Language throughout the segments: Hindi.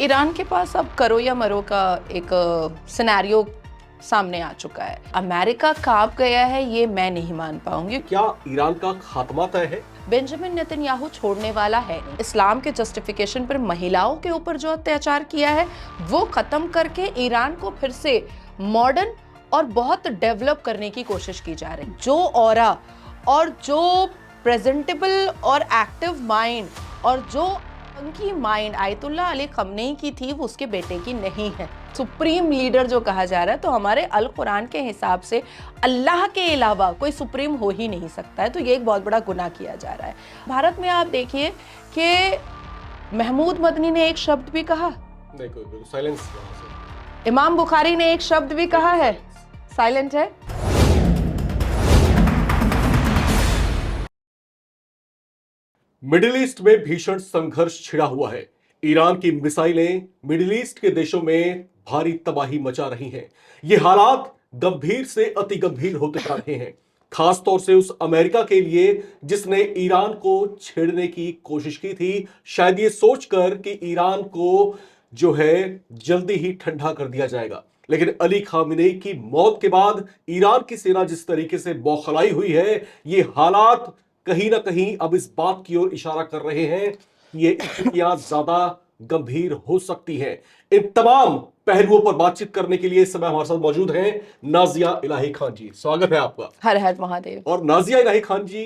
ईरान के पास अब करो या मरो का एक सिनेरियो सामने आ चुका है। अमेरिका कांप गया है, ये मैं नहीं मान पाऊंगी। क्या ईरान का खात्मा तय है? बेंजामिन नेतन्याहू छोड़ने वाला है नहीं। इस्लाम के जस्टिफिकेशन पर महिलाओं के ऊपर जो अत्याचार किया है वो खत्म करके ईरान को फिर से मॉडर्न और बहुत डेवलप करने की कोशिश की जा रही है। जो ऑरा और जो प्रेजेंटेबल और एक्टिव माइंड और जो उनकी माइंड आयतुल्ला अली खमनेई की थी वो उसके बेटे की नहीं है। सुप्रीम लीडर जो कहा जा रहा है, तो हमारे अल कुरान के हिसाब से अल्लाह के अलावा कोई सुप्रीम हो ही नहीं सकता है, तो ये एक बहुत बड़ा गुनाह किया जा रहा है। भारत में आप देखिए कि महमूद मदनी ने एक शब्द भी कहा, देखो साइलेंस। इमाम बुखारी ने एक शब्द भी कहा है, साइलेंट है। मिडिल ईस्ट में भीषण संघर्ष छिड़ा हुआ है। ईरान की मिसाइलें मिडिल ईस्ट के देशों में भारी तबाही मचा रही हैं। ये हालात गंभीर से अति गंभीर होते जा रहे हैं, खास तौर से उस अमेरिका के लिए जिसने ईरान को छेड़ने की कोशिश की थी, शायद ये सोचकर कि ईरान को जो है जल्दी ही ठंडा कर दिया जाएगा। लेकिन अली खामेनेई की मौत के बाद ईरान की सेना जिस तरीके से बौखलाई हुई है, ये हालात कहीं ना कहीं अब इस बात की ओर इशारा कर रहे हैं कि ये स्थितियां ज्यादा गंभीर हो सकती हैं। इन तमाम पहलुओं पर बातचीत करने के लिए इस समय हमारे साथ मौजूद हैं नाजिया इलाही खान जी। स्वागत है आपका। हर हर महादेव। और नाजिया इलाही खान जी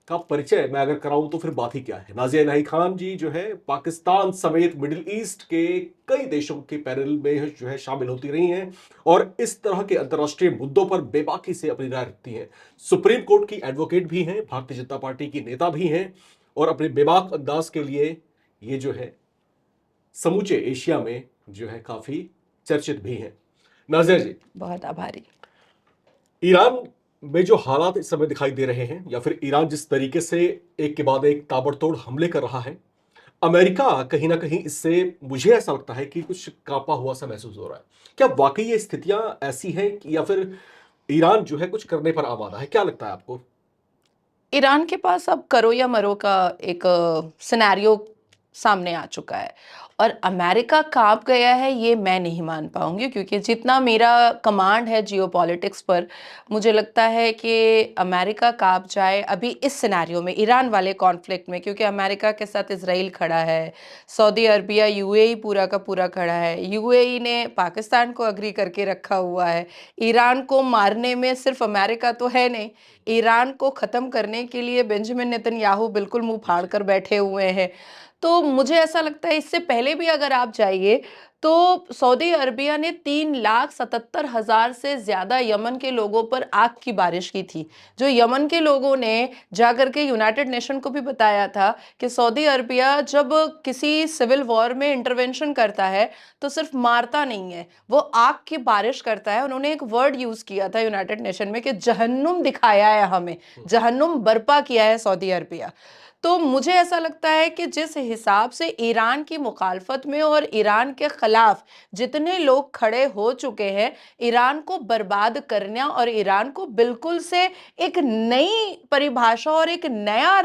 का परिचय मैं अगर कराऊं तो फिर बात ही क्या है। नाजिया इलाही खान जी जो है पाकिस्तान समेत मिडिल ईस्ट के कई देशों के पैनल में जो है शामिल होती रही हैं और इस तरह के अंतर्राष्ट्रीय मुद्दों पर बेबाकी से अपनी राय रखती हैं। सुप्रीम कोर्ट की एडवोकेट भी हैं, भारतीय जनता पार्टी की नेता भी हैं और अपने बेबाक अंदाज के लिए ये जो है समूचे एशिया में जो है काफी चर्चित भी हैं। नाजिया जी, बहुत आभारी। ईरान में जो हालात इस समय दिखाई दे रहे हैं या फिर ईरान जिस तरीके से एक के बाद एक ताबड़तोड़ हमले कर रहा है, अमेरिका कहीं ना कहीं इससे मुझे ऐसा लगता है कि कुछ कांपा हुआ सा महसूस हो रहा है। क्या वाकई ये स्थितियां ऐसी हैं कि या फिर ईरान जो है कुछ करने पर आमादा है? क्या लगता है आपको? ईरान के पास अब करो या मरो का एक सिनेरियो सामने आ चुका है और अमेरिका कांप गया है, ये मैं नहीं मान पाऊंगी, क्योंकि जितना मेरा कमांड है जियोपॉलिटिक्स पर, मुझे लगता है कि अमेरिका कांप जाए अभी इस सिनेरियो में, ईरान वाले कॉन्फ्लिक्ट में, क्योंकि अमेरिका के साथ इसराइल खड़ा है, सऊदी अरबिया यूएई पूरा का पूरा खड़ा है, यूएई ने पाकिस्तान को अग्री करके रखा हुआ है। ईरान को मारने में सिर्फ अमेरिका तो है नहीं, ईरान को ख़त्म करने के लिए बेंजामिन नेतन्याहू बिल्कुल मुंह फाड़ कर बैठे हुए हैं। तो मुझे ऐसा लगता है इससे पहले भी अगर आप जाइए तो सऊदी अरबिया ने 3,77,000 से ज़्यादा यमन के लोगों पर आग की बारिश की थी, जो यमन के लोगों ने जाकर के यूनाइटेड नेशन को भी बताया था कि सऊदी अरबिया जब किसी सिविल वॉर में इंटरवेंशन करता है तो सिर्फ मारता नहीं है, वो आग की बारिश करता है। उन्होंने एक वर्ड यूज़ किया था यूनाइटेड नेशन में कि जहन्नुम दिखाया है हमें, जहन्नुम बर्पा किया है सऊदी अरबिया। तो मुझे ऐसा लगता है कि जिस हिसाब से ईरान की मुखालफत में और ईरान के खिलाफ जितने लोग खड़े हो चुके हैं, ईरान को बर्बाद करना और ईरान को बिल्कुल से एक नई परिभाषा और एक नया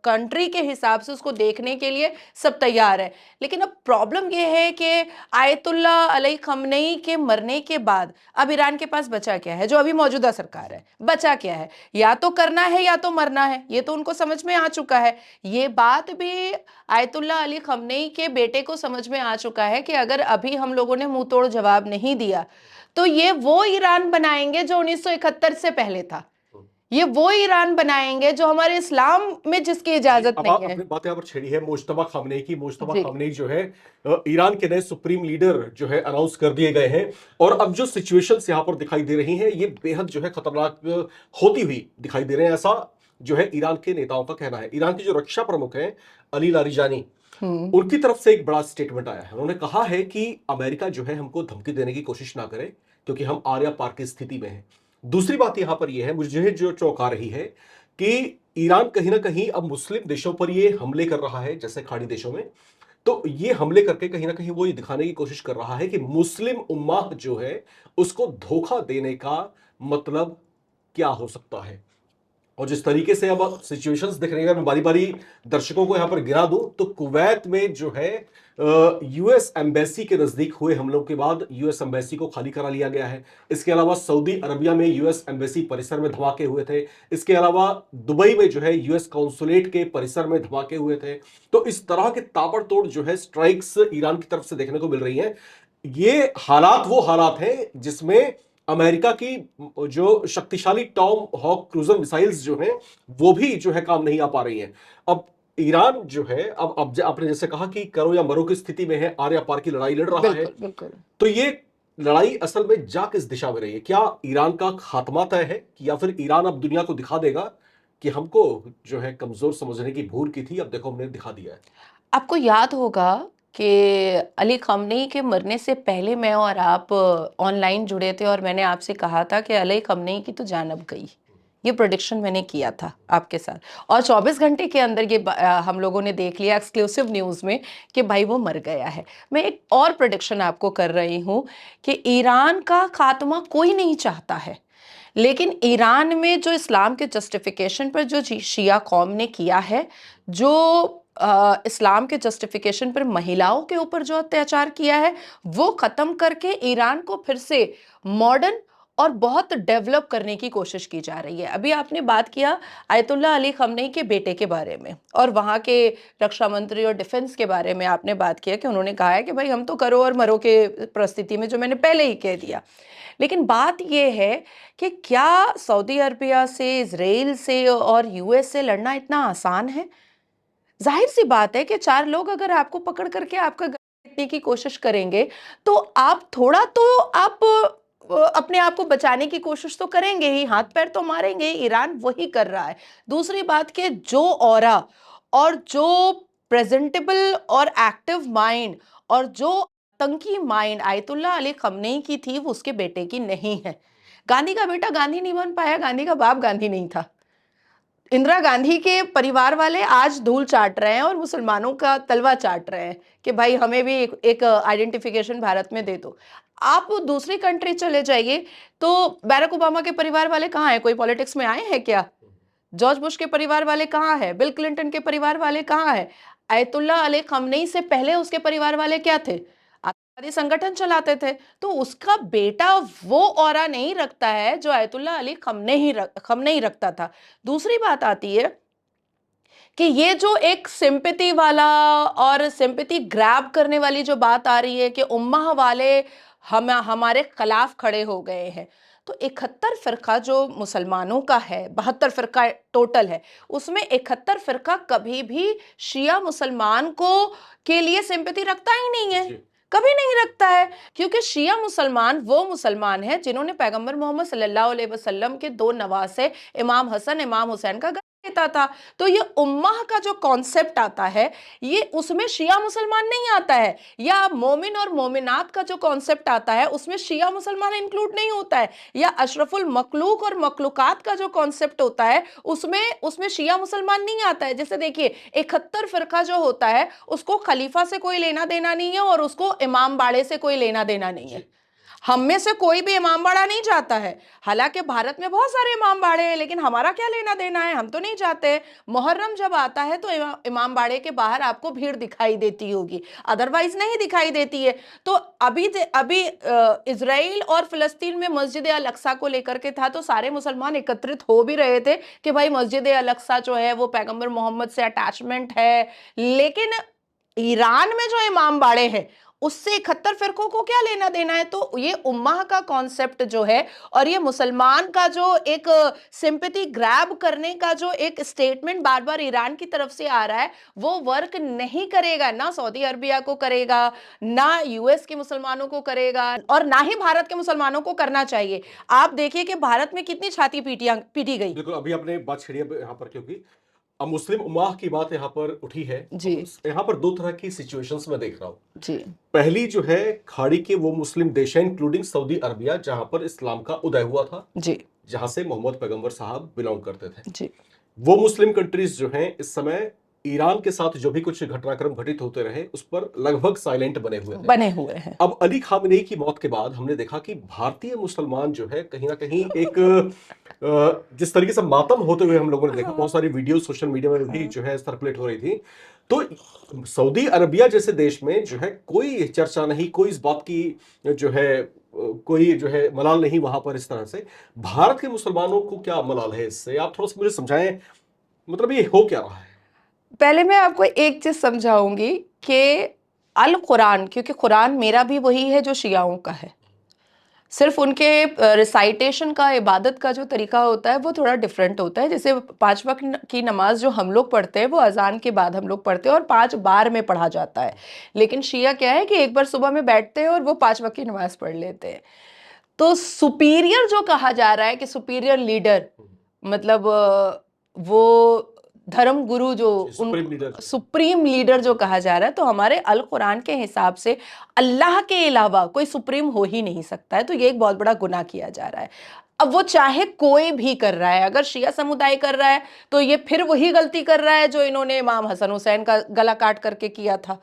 कंट्री के हिसाब से उसको देखने के लिए सब तैयार है। लेकिन अब प्रॉब्लम यह है कि आयतुल्ला अली खमनेई के मरने के बाद अब ईरान के पास बचा क्या है? जो अभी मौजूदा सरकार है, बचा क्या है? या तो करना है या तो मरना है, ये तो उनको समझ में आ चुका है। ये बात भी आयतुल्ला अली खमनेई के बेटे को समझ में आ चुका है कि अगर अभी हम लोगों ने मुंह तोड़ जवाब नहीं दिया तो ये वो ईरान बनाएंगे जो 1971 से पहले था, ये वो ईरान बनाएंगे जो हमारे इस्लाम में जिसकी इजाजत अब नहीं है। आपने बात यहाँ पर छेड़ी है मुज्तबा खामनेई की। मुज्तबा जी। खामनेई जो है ईरान के नए सुप्रीम लीडर जो है अनाउंस कर दिए गए हैं और अब जो सिचुएशंस यहाँ पर दिखाई दे रही हैं ये बेहद जो है खतरनाक होती हुई दिखाई दे रहे हैं, ऐसा जो है ईरान के नेताओं का कहना है। ईरान के जो रक्षा प्रमुख हैं अली लारिजानी, उनकी तरफ से एक बड़ा स्टेटमेंट आया है। उन्होंने कहा है कि अमेरिका जो है हमको धमकी देने की कोशिश ना करे क्योंकि हम आर्या पार की स्थिति में हैं। दूसरी बात यहां पर यह है, मुझे जो चौंका रही है कि ईरान कहीं ना कहीं अब मुस्लिम देशों पर ये हमले कर रहा है, जैसे खाड़ी देशों में। तो ये हमले करके कहीं ना कहीं वो ये दिखाने की कोशिश कर रहा है कि मुस्लिम उम्माह जो है उसको धोखा देने का मतलब क्या हो सकता है। और जिस तरीके से अब सिचुएशंस दिख रही है, मैं बारी बारी दर्शकों को यहां पर गिरा दूं तो कुवैत में जो है यूएस एम्बेसी के नजदीक हुए हमलों के बाद यूएस एम्बेसी को खाली करा लिया गया है। इसके अलावा सऊदी अरबिया में यूएस एम्बेसी परिसर में धमाके हुए थे। इसके अलावा दुबई में जो है यूएस कॉन्सुलेट के परिसर में धमाके हुए थे। तो इस तरह के ताबड़तोड़ जो है स्ट्राइक्स ईरान की तरफ से देखने को मिल रही हैं। ये हालात वो हालात हैं जिसमें अमेरिका की जो शक्तिशाली टॉम हॉक क्रूजर मिसाइल्स जो हैं वो भी जो है काम नहीं आ पा रही हैं। अब ईरान जो है अब आपने जैसे कहा कि करो या मरो की स्थिति में है, आर या पार की लड़ाई लड़ रहा है। बिल्कुल बिल्कुल। तो ये लड़ाई असल में जा किस दिशा में रही है? क्या ईरान का खात्मा तय है कि या फिर ईरान अब दुनिया को दिखा देगा कि हमको जो है कमजोर समझने की भूल की थी, अब देखो हमने दिखा दिया है। आपको याद होगा कि अली खamenei के मरने से पहले मैं और आप ऑनलाइन जुड़े थे और मैंने आपसे कहा था कि अली खamenei की तो जान अब गई। ये प्रेडिक्शन मैंने किया था आपके साथ और 24 घंटे के अंदर ये हम लोगों ने देख लिया एक्सक्लूसिव न्यूज़ में कि भाई वो मर गया है। मैं एक और प्रेडिक्शन आपको कर रही हूँ कि ईरान का खात्मा कोई नहीं चाहता है, लेकिन ईरान में जो इस्लाम के जस्टिफिकेशन पर जो शिया कौम ने किया है, जो इस्लाम के जस्टिफिकेशन पर महिलाओं के ऊपर जो अत्याचार किया है, वो ख़त्म करके ईरान को फिर से मॉडर्न और बहुत डेवलप करने की कोशिश की जा रही है। अभी आपने बात किया आयतुल्लाह अली खamenei के बेटे के बारे में और वहाँ के रक्षा मंत्री और डिफेंस के बारे में आपने बात किया कि उन्होंने कहा है कि भाई हम तो करो और मरो के परिस्थिति में, जो मैंने पहले ही कह दिया। लेकिन बात यह है कि क्या सऊदी अरबिया से, इजराइल से और यूएस से लड़ना इतना आसान है? जाहिर सी बात है कि 4 लोग अगर आपको पकड़ करके आपका गला काटने की कोशिश करेंगे तो आप थोड़ा तो आप अपने आप को बचाने की कोशिश तो करेंगे ही, हाथ पैर तो मारेंगे। ईरान वही कर रहा है। दूसरी बात कि जो ऑरा और जो प्रेजेंटेबल और एक्टिव माइंड और जो आतंकी माइंड आयतुल्लाह अली खamenei की थी, वो उसके बेटे की नहीं है। गांधी का बेटा गांधी नहीं बन पाया, गांधी का बाप गांधी नहीं था। इंदिरा गांधी के परिवार वाले आज धूल चाट रहे हैं और मुसलमानों का तलवा चाट रहे हैं कि भाई हमें भी एक आइडेंटिफिकेशन भारत में दे दो। आप दूसरी कंट्री चले जाइए तो बैरक ओबामा के परिवार वाले कहाँ हैं? कोई पॉलिटिक्स में आए हैं क्या? जॉर्ज बुश के परिवार वाले कहाँ हैं? बिल क्लिंटन के परिवार वाले कहाँ हैं? आयतुल्लाह अली खamenei से पहले उसके परिवार वाले क्या थे? आतंकवादी संगठन चलाते थे। तो उसका बेटा वो ऑरा नहीं रखता है जो आयतुल्लाह अली खamenei रखता था। दूसरी बात आती है कि ये जो एक सिंपैथी वाला और सिंपैथी ग्रैब करने वाली जो बात आ रही है कि उम्मा वाले हमारे खिलाफ खड़े हो गए हैं, तो 71 फिरका जो मुसलमानों का है, 72 फिरका टोटल है, उसमें 71 फिरका कभी भी शिया मुसलमान को के लिए सिंपैथी रखता ही नहीं है, कभी नहीं रखता है। क्योंकि शिया मुसलमान वो मुसलमान है जिन्होंने पैगंबर मोहम्मद सल्लल्लाहु अलैहि वसल्लम के 2 नवासे इमाम हसन इमाम हुसैन का देता था। तो ये उम्माह का जो कॉन्सेप्ट आता है, ये उसमें शिया मुसलमान नहीं आता है, या मोमिन और मोमिनात का जो कॉन्सेप्ट आता है उसमें शिया मुसलमान इंक्लूड नहीं होता है, या अशरफुल मखलूक और मखलूकात का जो कॉन्सेप्ट होता है उसमें शिया मुसलमान नहीं आता है। जैसे देखिए 71 फिरका जो होता है उसको खलीफा से कोई लेना देना नहीं है और उसको इमाम बाड़े से कोई लेना देना नहीं है। हम में से कोई भी इमाम बाड़ा नहीं जाता है। हालांकि भारत में बहुत सारे इमाम बाड़े हैं, लेकिन हमारा क्या लेना देना है? हम तो नहीं जाते। मुहर्रम जब आता है तो इमाम बाड़े के बाहर आपको भीड़ दिखाई देती होगी, अदरवाइज नहीं दिखाई देती है। तो अभी इजराइल और फिलिस्तीन में मस्जिद अल अक्सा को लेकर के था, तो सारे मुसलमान एकत्रित हो भी रहे थे कि भाई मस्जिद अल अक्सा जो है वो पैगंबर मोहम्मद से अटैचमेंट है। लेकिन ईरान में जो इमाम बाड़े हैं उससे 71 फिरकों को क्या लेना देना है? तो ये उम्माह का कॉन्सेप्ट जो है और ये मुसलमान का जो एक सिंपैथी ग्रैब करने का जो एक स्टेटमेंट बार बार ईरान की तरफ से आ रहा है, वो वर्क नहीं करेगा। ना सऊदी अरबिया को करेगा, ना यूएस के मुसलमानों को करेगा, और ना ही भारत के मुसलमानों को करना चाहिए। आप देखिए कि भारत में कितनी छाती पीटी गई। बिल्कुल, अभी आपने बात छेड़ी यहाँ पर, क्योंकि अब मुस्लिम उम्माह की बात यहाँ पर उठी है। जी यहाँ पर 2 तरह की सिचुएशंस में देख रहा हूँ। जी। पहली जो है खाड़ी के वो मुस्लिम देश हैं इंक्लूडिंग सऊदी अरबिया जहां पर इस्लाम का उदय हुआ था, जी जहां से मोहम्मद पैगंबर साहब बिलोंग करते थे। जी। वो मुस्लिम कंट्रीज जो हैं इस समय ईरान के साथ जो भी कुछ घटनाक्रम घटित होते रहे उस पर लगभग साइलेंट बने हुए हैं। अब अली खामेनेई की मौत के बाद हमने देखा कि भारतीय मुसलमान जो है कहीं ना कहीं एक जिस तरीके से मातम होते हुए हम लोगों ने देखा, हाँ। बहुत सारी वीडियो सोशल मीडिया में भी हाँ। जो है सर्कुलेट हो रही थी। तो सऊदी अरबिया जैसे देश में जो है कोई चर्चा नहीं, कोई इस बात की जो है कोई जो है मलाल नहीं वहां पर। इस तरह से भारत के मुसलमानों को क्या मलाल है इससे? आप थोड़ा सा मुझे समझाएं, मतलब ये हो क्या रहा है? पहले मैं आपको एक चीज समझाऊंगी कि अल कुरान, क्योंकि कुरान मेरा भी वही है जो शियाओं का है, सिर्फ उनके रिसाइटेशन का, इबादत का जो तरीका होता है वो थोड़ा डिफरेंट होता है। जैसे 5 वक्त की नमाज जो हम लोग पढ़ते हैं वो अजान के बाद हम लोग पढ़ते हैं और 5 बार में पढ़ा जाता है। लेकिन शिया क्या है कि एक बार सुबह में बैठते हैं और वो 5 वक्त की नमाज पढ़ लेते हैं। तो सुपीरियर जो कहा जा रहा है कि सुपीरियर लीडर, मतलब वो धर्म गुरु जो सुप्रीम लीडर सुप्रीम लीडर जो कहा जा रहा है, तो हमारे अल कुरान के हिसाब से अल्लाह के अलावा कोई सुप्रीम हो ही नहीं सकता है। तो ये एक बहुत बड़ा गुनाह किया जा रहा है। अब वो चाहे कोई भी कर रहा है, अगर शिया समुदाय कर रहा है तो ये फिर वही गलती कर रहा है जो इन्होंने इमाम हसन हुसैन का गला काट करके किया था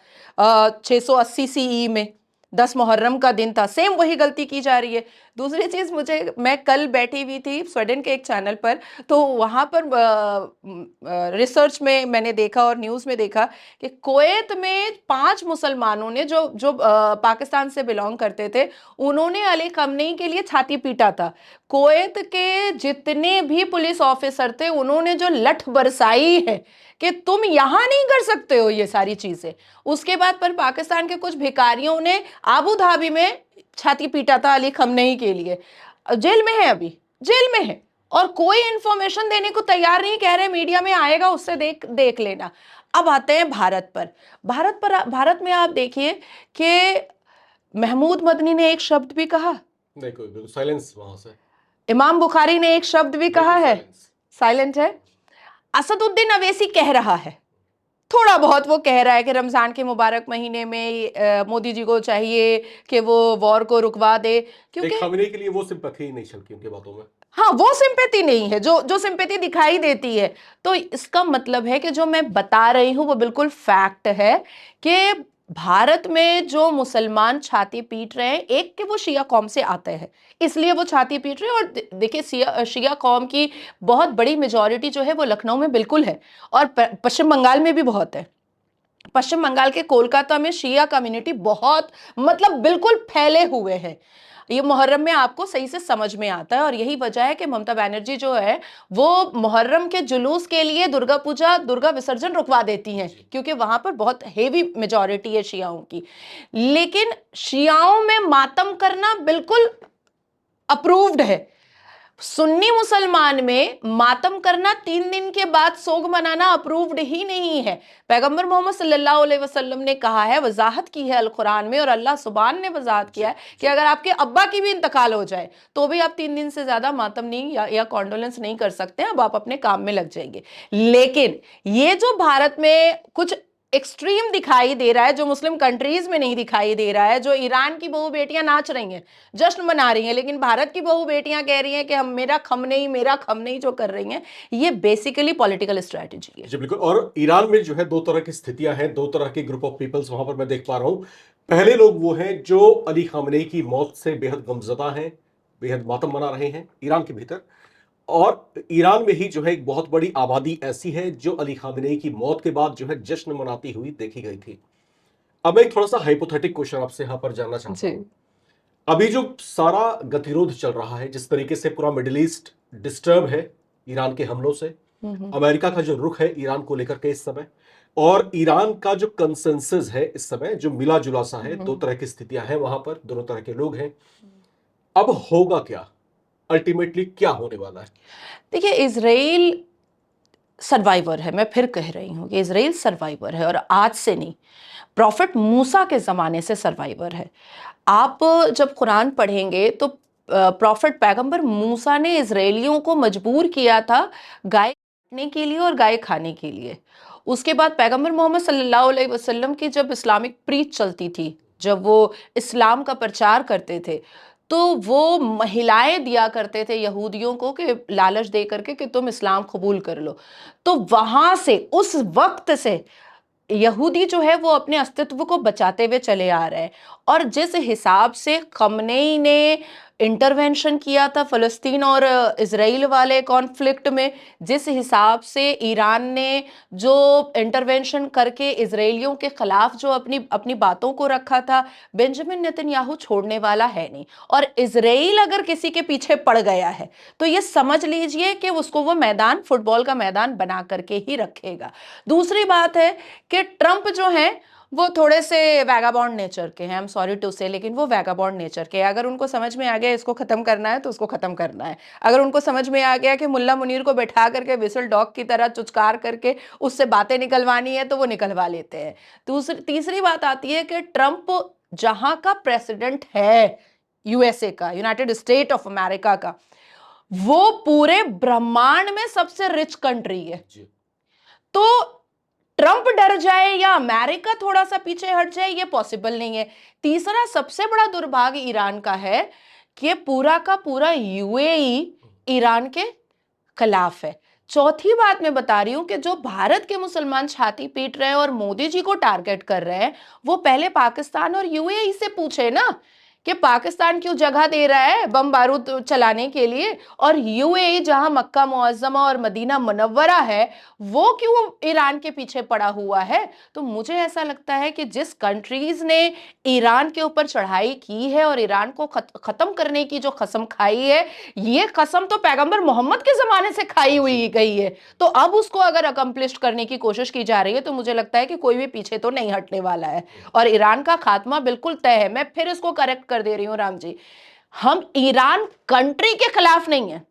680 सीई में। 10 मुहर्रम का दिन था, सेम वही गलती की जा रही है। दूसरी चीज, मैं कल बैठी हुई थी स्वीडन के एक चैनल पर, तो वहां पर रिसर्च में मैंने देखा और न्यूज में देखा कि कुवैत में 5 मुसलमानों ने जो जो पाकिस्तान से बिलोंग करते थे, उन्होंने अली खamenei के लिए छाती पीटा था। कुवैत के जितने भी पुलिस ऑफिसर थे उन्होंने जो लठ बरसाई है कि तुम यहां नहीं कर सकते हो ये सारी चीजें। उसके बाद पर पाकिस्तान के कुछ भिखारियों ने आबू धाबी में छाती पीटा था अली खamenei के लिए। जेल में है, अभी जेल में है, और कोई इंफॉर्मेशन देने को तैयार नहीं, कह रहे मीडिया में आएगा उससे देख देख लेना। अब आते हैं भारत पर। भारत में आप देखिए कि महमूद मदनी ने एक शब्द भी कहा, नहीं, कोई बिल्कुल साइलेंस वहां से। इमाम बुखारी ने एक शब्द भी कहा है, साइलेंट है। असदुद्दीन अवैसी कह रहा है, थोड़ा बहुत वो कह रहा है कि रमजान के मुबारक महीने में मोदी जी को चाहिए कि वो वॉर को रुकवा दे, क्योंकि खamenei के लिए वो सिंपैथी नहीं छलकी उनकी बातों में। हाँ, वो सिंपैथी नहीं है जो जो सिंपैथी दिखाई देती है। तो इसका मतलब है कि जो मैं बता रही हूं वो बिल्कुल फैक्ट है कि भारत में जो मुसलमान छाती पीट रहे हैं, एक कि वो शिया कौम से आते हैं इसलिए वो छाती पीट रहे हैं। और देखिए शिया कौम की बहुत बड़ी मेजॉरिटी जो है वो लखनऊ में बिल्कुल है, और पश्चिम बंगाल में भी बहुत है। पश्चिम बंगाल के कोलकाता में शिया कम्युनिटी बहुत, मतलब बिल्कुल फैले हुए हैं। ये मुहर्रम में आपको सही से समझ में आता है, और यही वजह है कि ममता बनर्जी जो है वो मुहर्रम के जुलूस के लिए दुर्गा पूजा, दुर्गा विसर्जन रुकवा देती हैं, क्योंकि वहां पर बहुत हेवी मेजॉरिटी है शियाओं की। लेकिन शियाओं में मातम करना बिल्कुल अप्रूव्ड है। सुन्नी मुसलमान में मातम करना, 3 दिन के बाद सोग मनाना अप्रूव्ड ही नहीं है। पैगंबर मोहम्मद सल्लल्लाहु अलैहि वसल्लम ने कहा है, वजाहत की है अल कुरान में, और अल्लाह सुबान ने वजाहत किया है कि अगर आपके अब्बा की भी इंतकाल हो जाए तो भी आप 3 दिन से ज्यादा मातम नहीं या कॉन्डोलेंस नहीं कर सकते हैं, अब आप अपने काम में लग जाएंगे। लेकिन ये जो भारत में कुछ एक्सट्रीम दिखाई दे रहा है, जो मुस्लिम कंट्रीज में नहीं दिखाई दे रहा है, जो ईरान की बहू बेटियां नाच रही हैं, जश्न मना रही हैं, लेकिन भारत की बहू बेटियां कह रही हैं कि हम मेरा खamenei जो कर रही हैं, ये बेसिकली पॉलिटिकल स्ट्रेटजी है। जी बिल्कुल। और ईरान में जो है दो तरह की स्थितियां हैं, दो तरह के ग्रुप ऑफ पीपल्स वहां पर मैं देख पा रहा हूं। पहले लोग वो हैं जो अली खamenei की मौत से बेहद गमजदा हैं, बेहद मातम मना रहे हैं ईरान के भीतर। और ईरान में ही जो है एक बहुत बड़ी आबादी ऐसी है जो अली खamenei की मौत के बाद जो है जश्न मनाती हुई देखी गई थी। अब मैं एक थोड़ा सा हाइपोथेटिक क्वेश्चन आपसे यहां पर जानना चाहता जी। हूं। अभी जो सारा गतिरोध चल रहा है, जिस तरीके से पूरा मिडिल ईस्ट डिस्टर्ब है ईरान के हमलों से, अमेरिका का जो रुख है ईरान को लेकर के इस समय, और ईरान का जो कंसेंसस है इस समय, जो मिला जुला सा है, दो तरह की स्थितियां हैं वहां पर, दोनों तरह के लोग हैं। अब होगा क्या? अल्टीमेटली क्या होने वाला है? देखिए, इजराइल सर्वाइवर है, मैं फिर कह रही हूँ कि इजराइल सर्वाइवर है, और आज से नहीं, प्रॉफिट मूसा के ज़माने से सर्वाइवर है। आप जब कुरान पढ़ेंगे तो प्रॉफिट पैगंबर मूसा ने इजरायलियों को मजबूर किया था गाय काटने के लिए और गाय खाने के लिए। उसके बाद पैगंबर मोहम्मद सल्लल्लाहु अलैहि वसल्लम की जब इस्लामिक प्रीच चलती थी, जब वो इस्लाम का प्रचार करते थे, तो वो महिलाएं दिया करते थे यहूदियों को कि लालच दे करके कि तुम इस्लाम कबूल कर लो। तो वहां से, उस वक्त से यहूदी जो है वो अपने अस्तित्व को बचाते हुए चले आ रहे हैं। और जिस हिसाब से खamenei ने इंटरवेंशन किया था फ़लस्तीन और इज़राइल वाले कॉन्फ्लिक्ट में, जिस हिसाब से ईरान ने जो इंटरवेंशन करके इज़राइलियों के ख़िलाफ़ जो अपनी अपनी बातों को रखा था, बेंजामिन नेतन्याहू छोड़ने वाला है नहीं। और इज़राइल अगर किसी के पीछे पड़ गया है, तो ये समझ लीजिए कि उसको वो मैदान, फुटबॉल का मैदान बना करके ही रखेगा। दूसरी बात है कि ट्रंप जो हैं, वो थोड़े से वैगाबॉन्ड नेचर के हैं, आई एम सॉरी टू से, लेकिन वो वैगाबॉन्ड नेचर के हैं। अगर उनको समझ में आ गया इसको खत्म करना है तो उसको खत्म करना है। अगर उनको समझ में आ गया कि मुल्ला मुनीर को बैठा करके विसल डॉग की तरह चुचकार करके उससे बातें निकलवानी है तो वो निकलवा लेते हैं। तीसरी बात आती है कि ट्रंप जहां का प्रेसिडेंट है, यूएसए का, यूनाइटेड स्टेट ऑफ अमेरिका का, वो पूरे ब्रह्मांड में सबसे रिच कंट्री है। तो ट्रंप डर जाए या अमेरिका थोड़ा सा पीछे हट जाए, ये पॉसिबल नहीं है। तीसरा सबसे बड़ा दुर्भाग्य ईरान का है कि पूरा का पूरा यूएई ईरान के खिलाफ है। चौथी बात मैं बता रही हूं कि जो भारत के मुसलमान छाती पीट रहे हैं और मोदी जी को टारगेट कर रहे हैं, वो पहले पाकिस्तान और यूएई से पूछे ना कि पाकिस्तान क्यों जगह दे रहा है बम बारूद चलाने के लिए, और यूएई जहां मक्का मुअज्जमा और मदीना मुनव्वरा है, वो क्यों ईरान के पीछे पड़ा हुआ है। तो मुझे ऐसा लगता है कि जिस कंट्रीज ने ईरान के ऊपर चढ़ाई की है और ईरान को खत्म करने की जो कसम खाई है, ये कसम तो पैगंबर मोहम्मद के जमाने से खाई हुई गई है। तो अब उसको अगर अकम्प्लिश करने की कोशिश की जा रही है, तो मुझे लगता है कि कोई भी पीछे तो नहीं हटने वाला है और ईरान का खात्मा बिल्कुल तय है। मैं फिर इसको करेक्ट कर दे रही हूं राम जी, हम ईरान कंट्री के खिलाफ नहीं है,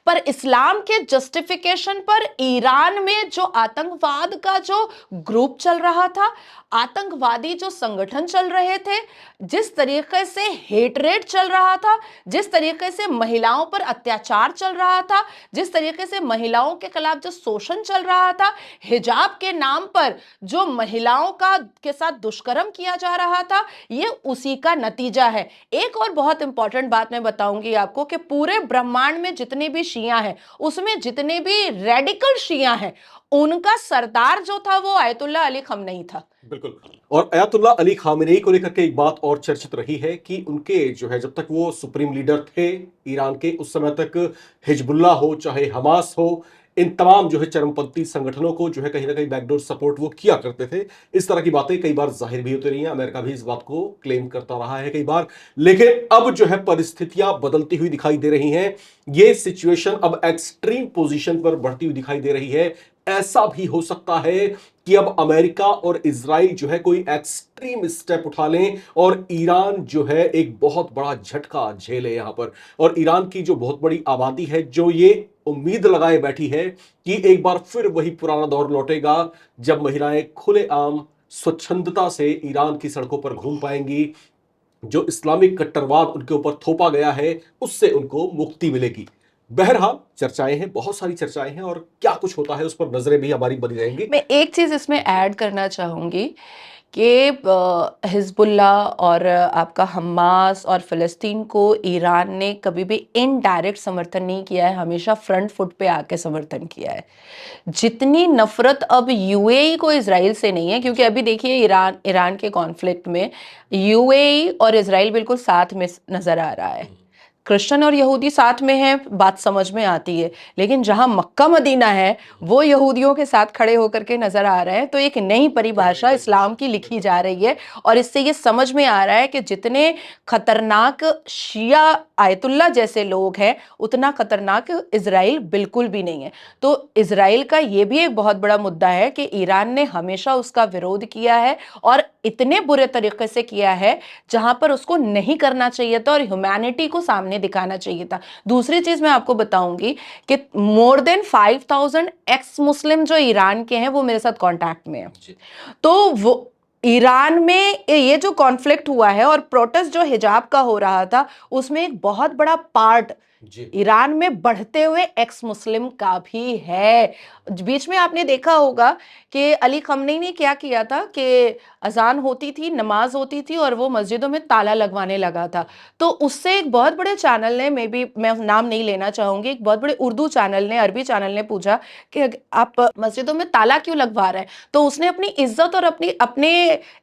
पर इस्लाम के जस्टिफिकेशन पर ईरान में जो आतंकवाद का जो ग्रुप चल रहा था, आतंकवादी जो संगठन चल रहे थे, जिस तरीके से हेट रेट चल रहा था, जिस तरीके से महिलाओं पर अत्याचार चल रहा था, जिस तरीके से महिलाओं के खिलाफ जो शोषण चल रहा था, हिजाब के नाम पर जो महिलाओं का के साथ दुष्कर्म किया जा रहा था, ये उसी का नतीजा है। एक और बहुत इंपॉर्टेंट बात मैं बताऊंगी आपको कि पूरे ब्रह्मांड में जितने भी शिया हैं, उसमें जितने भी रेडिकल शिया हैं, उनका सरदार जो था वो आयतुल्लाह अली खमनेई था। बिल्कुल। और अयातुल्लाह अली खामेनेई को लेकर के एक बात और चर्चित रही है कि उनके जो है, जब तक वो सुप्रीम लीडर थे ईरान के, उस समय तक हिजबुल्लाह हो चाहे हमास हो, इन तमाम जो है चरमपंथी संगठनों को जो है कहीं ना कहीं बैकडोर सपोर्ट वो किया करते थे। इस तरह की बातें कई बार जाहिर भी होती रही हैं, अमेरिका भी इस बात को क्लेम करता रहा है कई बार। लेकिन अब जो है परिस्थितियां बदलती हुई दिखाई दे रही हैं, ये सिचुएशन अब एक्सट्रीम पोजीशन पर बढ़ती हुई दिखाई दे रही है। ऐसा भी हो सकता है कि अब अमेरिका और इजराइल जो है कोई एक्सट्रीम स्टेप उठा लें और ईरान जो है एक बहुत बड़ा झटका झेले यहां पर। और ईरान की जो बहुत बड़ी आबादी है, जो ये उम्मीद लगाए बैठी है कि एक बार फिर वही पुराना दौर लौटेगा जब महिलाएं खुलेआम स्वच्छंदता से ईरान की सड़कों पर घूम पाएंगी। जो इस्लामिक कट्टरवाद उनके ऊपर थोपा गया है, उससे उनको मुक्ति मिलेगी। बहरहाल चर्चाएं हैं, बहुत सारी चर्चाएं हैं, और क्या कुछ होता है उस पर नजरें भी हमारी बनी रहेंगी। मैं एक चीज इसमें ऐड करना चाहूंगी कि हिजबुल्लाह और आपका हमास और फ़लस्तीन को ईरान ने कभी भी इनडायरेक्ट समर्थन नहीं किया है, हमेशा फ्रंट फुट पे आके समर्थन किया है। जितनी नफरत अब यूएई को इजराइल से नहीं है, क्योंकि अभी देखिए ईरान के कॉन्फ्लिक्ट में यूएई और इजराइल बिल्कुल साथ में नजर आ रहा है। क्रिश्चियन और यहूदी साथ में हैं, बात समझ में आती है, लेकिन जहां मक्का मदीना है वो यहूदियों के साथ खड़े होकर के नजर आ रहे हैं। तो एक नई परिभाषा इस्लाम की लिखी जा रही है और इससे ये समझ में आ रहा है कि जितने खतरनाक शिया आयतुल्ला जैसे लोग हैं, उतना खतरनाक इजराइल बिल्कुल भी नहीं है। तो इजराइल का ये भी एक बहुत बड़ा मुद्दा है कि ईरान ने हमेशा उसका विरोध किया है और इतने बुरे तरीके से किया है जहां पर उसको नहीं करना चाहिए था और ह्यूमैनिटी को सामने दिखाना चाहिए था। दूसरी चीज मैं आपको बताऊंगी कि मोर देन 5000 एक्स मुस्लिम जो ईरान के हैं वो मेरे साथ कांटेक्ट में है। तो वो ईरान में ये जो कॉन्फ्लिक्ट हुआ है और प्रोटेस्ट जो हिजाब का हो रहा था, उसमें एक बहुत बड़ा पार्ट जी। ईरान में बढ़ते हुए एक्स मुस्लिम का भी है। बीच में आपने देखा होगा कि अली खamenei ने क्या किया था कि अजान होती थी, नमाज होती थी और वो मस्जिदों में ताला लगवाने लगा था। तो उससे एक बहुत बड़े चैनल ने, मे बी मैं नाम नहीं लेना चाहूंगी, एक बहुत बड़े उर्दू चैनल ने, अरबी चैनल ने पूछा कि आप मस्जिदों में ताला क्यों लगवा रहे हैं। तो उसने अपनी इज्जत और अपनी अपने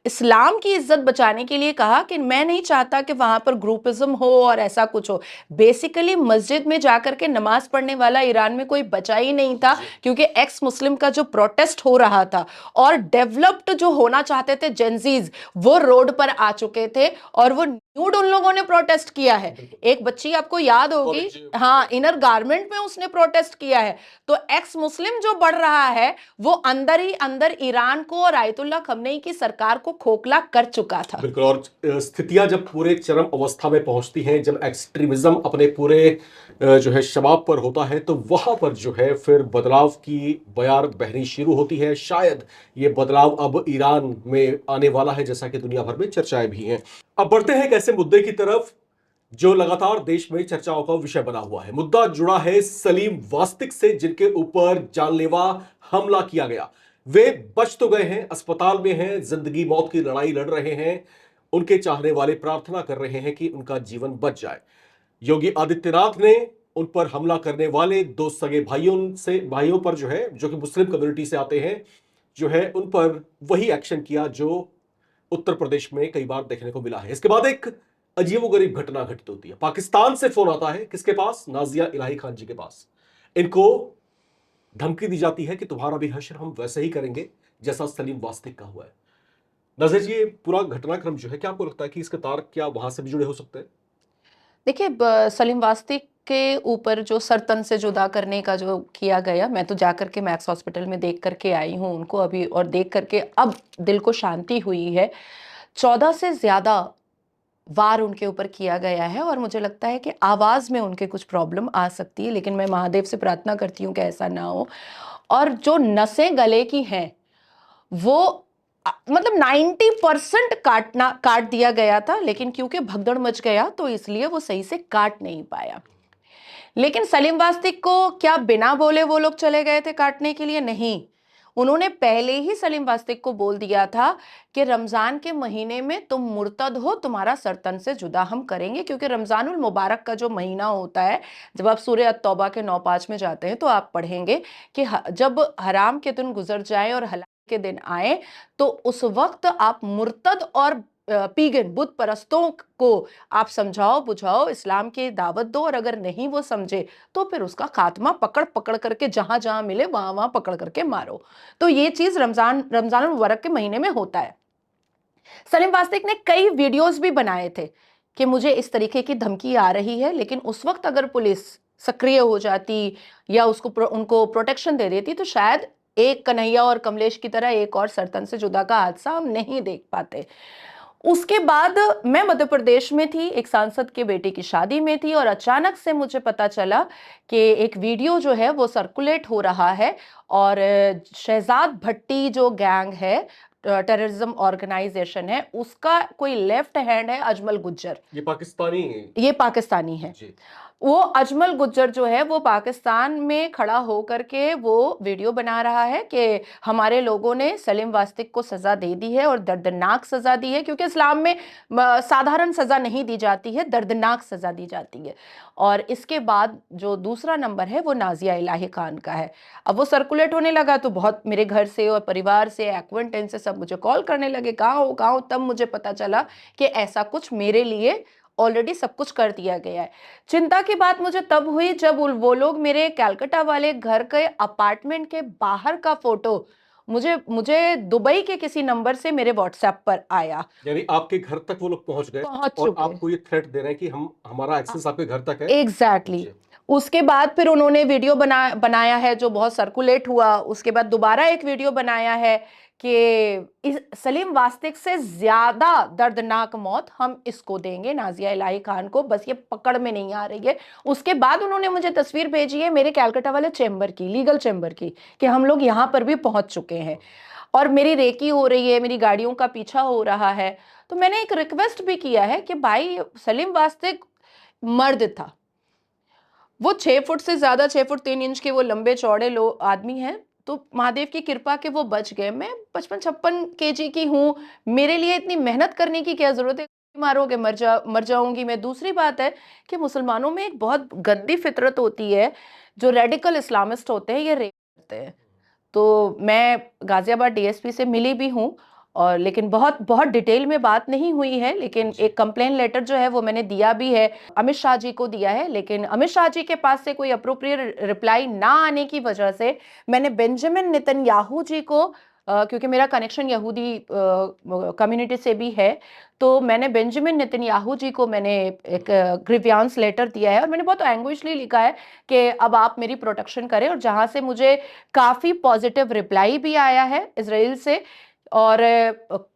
इस्लाम की इज्जत बचाने के लिए कहा कि मैं नहीं चाहता कि वहां पर ग्रुपिज्म हो और ऐसा कुछ हो। बेसिकली मस्जिद में जाकर के नमाज पढ़ने वाला ईरान में कोई बचा ही नहीं था, क्योंकि एक्स मुस्लिम का जो प्रोटेस्ट हो रहा था और डेवलप्ड जो होना चाहते थे जेंजीज, वो रोड पर आ चुके थे और वो न्यूड उन लोगों ने प्रोटेस्ट किया है। एक बच्ची आपको याद होगी, हाँ, इनर गारमेंट में उसने प्रोटेस्ट किया है। तो एक्स मुस्लिम जो बढ़ रहा है वो अंदर ही अंदर ईरान को और आयतुल्ला खamenei की सरकार को खोखला कर चुका था। बिल्कुल। और स्थितियां जब पूरे चरम अवस्था में पहुंचती हैं, जब एक्सट्रीमिज्म अपने पूरे जो है शबाब पर होता है, तो वहां पर जो है फिर बदलाव की बयार बहनी शुरू होती है। शायद ये बदलाव अब ईरान में आने वाला है, जैसा कि दुनिया भर में चर्चाएं भी हैं। अब बढ़ते हैं एक ऐसे मुद्दे की तरफ जो लगातार देश में चर्चाओं का विषय बना हुआ है। मुद्दा जुड़ा है सलीम वास्तिक से, जिनके ऊपर जानलेवा हमला किया गया। वे बच तो गए हैं, अस्पताल में हैं, जिंदगी मौत की लड़ाई लड़ रहे हैं। उनके चाहने वाले प्रार्थना कर रहे हैं कि उनका जीवन बच जाए। योगी आदित्यनाथ ने उन पर हमला करने वाले दो सगे भाइयों पर जो है, जो कि मुस्लिम कम्युनिटी से आते हैं, जो है उन पर वही एक्शन किया जो उत्तर प्रदेश में कई बार देखने को मिला है। इसके बाद एक अजीबोगरीब घटना घटित होती है। पाकिस्तान से फोन आता है, किसके पास? नाजिया इलाही खान जी के पास। इनको धमकी दी जाती है कि तुम्हारा भी हश्र हम वैसे ही करेंगे जैसा सलीम वास्तिक का हुआ है। नजर जी, ये पूरा घटनाक्रम जो है, क्या आपको लगता है कि इसके तार क्या वहां से भी जुड़े हो सकते हैं? देखिए, सलीम वास्तिक के ऊपर जो सर तन से जुदा करने का जो किया गया, मैं तो जाकर के मैक्स हॉस्पिटल में देख करके आई हूँ उनको अभी, और देख करके अब दिल को शांति हुई है। 14 से ज्यादा वार उनके ऊपर किया गया है और मुझे लगता है कि आवाज में उनके कुछ प्रॉब्लम आ सकती है, लेकिन मैं महादेव से प्रार्थना करती हूँ कि ऐसा ना हो। और जो नसें गले की हैं वो मतलब 90% काट दिया गया था, लेकिन क्योंकि भगदड़ मच गया तो इसलिए वो सही से काट नहीं पाया। लेकिन सलीम वास्तिक को क्या बिना बोले वो लोग चले गए थे काटने के लिए? नहीं, उन्होंने पहले ही सलीम वास्तिक को बोल दिया था कि रमजान के महीने में तुम मुर्तद हो, तुम्हारा सरतन से जुदा हम करेंगे। क्योंकि रमजानुल मुबारक का जो महीना होता है, जब आप सूरह अत-तौबा के 9-5 में जाते हैं तो आप पढ़ेंगे कि जब हराम के दिन गुजर जाए और हलाल के दिन आए, तो उस वक्त आप मुर्तद और पीगन बुत परस्तों को आप समझाओ बुझाओ, इस्लाम की दावत दो, और अगर नहीं वो समझे तो फिर उसका खात्मा पकड़ पकड़ करके जहां जहां मिले वहां वहां पकड़ करके मारो। तो ये चीज रमजान मुबारक के महीने में होता है। सलीम वास्तिक ने कई वीडियोस भी बनाए थे कि मुझे इस तरीके की धमकी आ रही है, लेकिन उस वक्त अगर पुलिस सक्रिय हो जाती या उनको प्रोटेक्शन दे देती तो शायद एक कन्हैया और कमलेश की तरह एक और सरतन से जुदा का हादसा हम नहीं देख पाते। उसके बाद मैं मध्य प्रदेश में थी, एक सांसद के बेटे की शादी में थी, और अचानक से मुझे पता चला कि एक वीडियो जो है वो सर्कुलेट हो रहा है और शहजाद भट्टी जो गैंग है, टेररिज्म ऑर्गेनाइजेशन है, उसका कोई लेफ्ट हैंड है अजमल गुज्जर। ये पाकिस्तानी है। जी। वो अजमल गुज्जर जो है वो पाकिस्तान में खड़ा होकर के वो वीडियो बना रहा है कि हमारे लोगों ने सलीम वास्तिक को सजा दे दी है और दर्दनाक सजा दी है, क्योंकि इस्लाम में साधारण सजा नहीं दी जाती है, दर्दनाक सजा दी जाती है। और इसके बाद जो दूसरा नंबर है वो नाजिया इलाही खान का है। अब वो सर्कुलेट होने लगा तो बहुत मेरे घर से और परिवार से, एक्वेंटेंस से सब मुझे कॉल करने लगे, कहाँ हो। तब मुझे पता चला कि ऐसा कुछ मेरे लिए ऑलरेडी सब कुछ कर दिया गया है। चिंता की बात मुझे तब हुई जब वो लोग मेरे कलकत्ता वाले घर के अपार्टमेंट के बाहर का फोटो मुझे मुझे दुबई के किसी नंबर से मेरे व्हाट्सएप पर आया। यानी आपके घर तक वो लोग पहुंच गए पहुंच और चुके। आपको ये थ्रेट दे रहे हैं कि हम हमारा एक्सेस आपके घर तक है। एग्जैक्टली जी। उसके बाद फिर उन्होंने वीडियो बनाया है जो बहुत सर्कुलेट हुआ। उसके बाद दोबारा एक वीडियो बनाया है कि इस सलीम वास्तिक से ज्यादा दर्दनाक मौत हम इसको देंगे, नाजिया इलाही खान को, बस ये पकड़ में नहीं आ रही है। उसके बाद उन्होंने मुझे तस्वीर भेजी है मेरे कलकत्ता वाले चेंबर की, लीगल चेंबर की, कि हम लोग यहाँ पर भी पहुंच चुके हैं और मेरी रेकी हो रही है, मेरी गाड़ियों का पीछा हो रहा है। तो मैंने एक रिक्वेस्ट भी किया है कि भाई, सलीम वास्तिक मर्द था, वो 6 फुट से ज़्यादा, 6 फुट 3 इंच के वो लंबे चौड़े लो आदमी हैं, तो महादेव की कृपा के वो बच गए। मैं 55-56 केजी की हूँ, मेरे लिए इतनी मेहनत करने की क्या ज़रूरत है? मारोगे मर जाऊँगी मैं। दूसरी बात है कि मुसलमानों में एक बहुत गंदी फितरत होती है, जो रेडिकल इस्लामिस्ट होते हैं, ये रेप करते हैं। तो मैं गाज़ियाबाद डीएसपी से मिली भी हूँ, और लेकिन बहुत बहुत डिटेल में बात नहीं हुई है, लेकिन जी। एक कंप्लेन लेटर जो है वो मैंने दिया भी है, अमित शाह जी को दिया है, लेकिन अमित शाह जी के पास से कोई अप्रोप्रिएट रिप्लाई ना आने की वजह से मैंने बेंजामिन नेतन्याहू जी को, क्योंकि मेरा कनेक्शन यहूदी कम्युनिटी से भी है, तो मैंने बेंजामिन नेतन्याहू जी को मैंने एक ग्रीवियांस लेटर दिया है, और मैंने बहुत एंग्विशली लिखा है कि अब आप मेरी प्रोटेक्शन करें, और जहां से मुझे काफी पॉजिटिव रिप्लाई भी आया है इजराइल से। और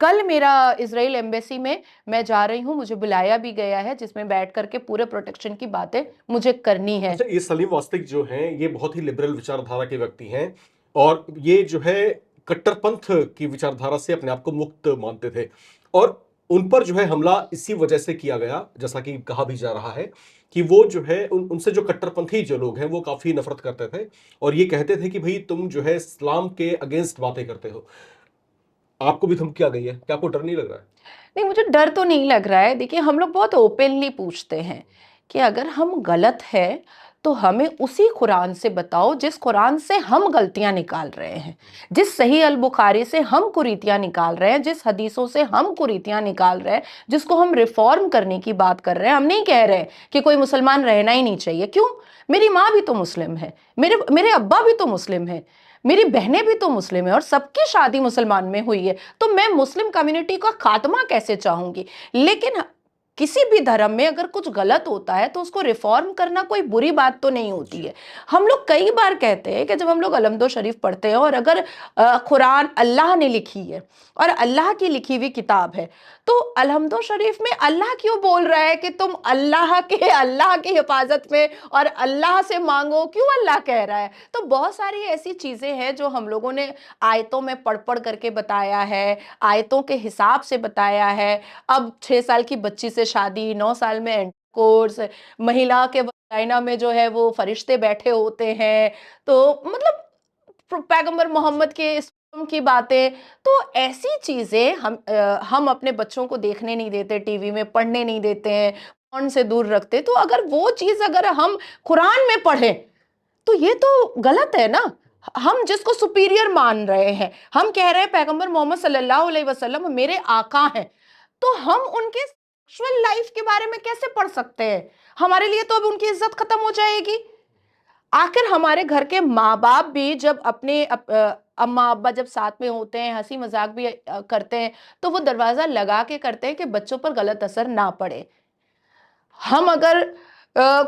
कल मेरा इजराइल एम्बेसी में मैं जा रही हूँ, मुझे बुलाया भी गया है, जिसमें बैठ करके पूरे प्रोटेक्शन की बातें मुझे करनी है। अच्छा, ये सलीम वास्तिक जो हैं ये बहुत ही लिबरल विचारधारा के व्यक्ति हैं, और ये जो है कट्टरपंथ की विचारधारा से अपने आप को मुक्त मानते थे, और उन पर जो है हमला इसी वजह से किया गया, जैसा कि कहा भी जा रहा है कि वो जो है उनसे जो कट्टरपंथी जो लोग हैं वो काफी नफरत करते थे, और ये कहते थे कि भाई तुम जो है इस्लाम के अगेंस्ट बातें करते हो। आपको भी धमकी आ गई है, क्या आपको डर नहीं लग रहा है? नहीं, मुझे डर तो नहीं लग रहा है। देखिए, हम लोग बहुत ओपनली पूछते हैं कि अगर हम गलत है तो हमें उसी कुरान से बताओ जिस कुरान से हम गलतियां निकाल रहे हैं, जिस सही अल बुखारी से हम कुरीतियां निकाल रहे हैं, जिस हदीसों से हम कुरीतियां निकाल रहे हैं, जिसको हम रिफॉर्म करने की बात कर रहे हैं। हम नहीं कह रहे कि कोई मुसलमान रहना ही नहीं चाहिए। क्यों? मेरी माँ भी तो मुस्लिम है, मेरे मेरे अब्बा भी तो मुस्लिम है, मेरी बहनें भी तो मुस्लिम है, और सबकी शादी मुसलमान में हुई है। तो मैं मुस्लिम कम्युनिटी का खात्मा कैसे चाहूंगी? लेकिन किसी भी धर्म में अगर कुछ गलत होता है तो उसको रिफॉर्म करना कोई बुरी बात तो नहीं होती है। हम लोग कई बार कहते हैं कि जब हम लोग अलहम्दो शरीफ पढ़ते हैं, और अगर कुरान अल्लाह ने लिखी है और अल्लाह की लिखी हुई किताब है, तो अलहम्दो शरीफ में अल्लाह क्यों बोल रहा है कि तुम अल्लाह की हिफाजत में और अल्लाह से मांगो? क्यों अल्लाह कह रहा है? तो बहुत सारी ऐसी चीजें हैं जो हम लोगों ने आयतों में पढ़ पढ़ करके बताया है, आयतों के हिसाब से बताया है। अब 6 साल की बच्ची से शादी, 9 साल में कोर्स, महिला के वजाइना में जो है वो फरिश्ते बैठे होते हैं, तो मतलब पैगंबर मोहम्मद के इस्लाम की बातें, तो ऐसी चीजें हम अपने बच्चों को देखने नहीं देते, टीवी में पढ़ने नहीं देते हैं, फोन से दूर रखते। तो अगर वो चीज अगर हम कुरान में पढ़ें तो ये तो गलत है ना। हम जिसको सुपीरियर मान रहे हैं, हम कह रहे हैं पैगंबर मोहम्मद सल्लल्लाहु अलैहि वसल्लम मेरे आका हैं, तो हम उनके सेक्सुअल लाइफ के बारे में कैसे पढ़ सकते हैं? हमारे लिए तो अब उनकी इज्जत खत्म हो जाएगी। आखिर हमारे घर के माँ बाप भी जब अम्मा अब्बा जब साथ में होते हैं, हंसी मजाक भी करते हैं, तो वो दरवाजा लगा के करते हैं कि बच्चों पर गलत असर ना पड़े। हम अगर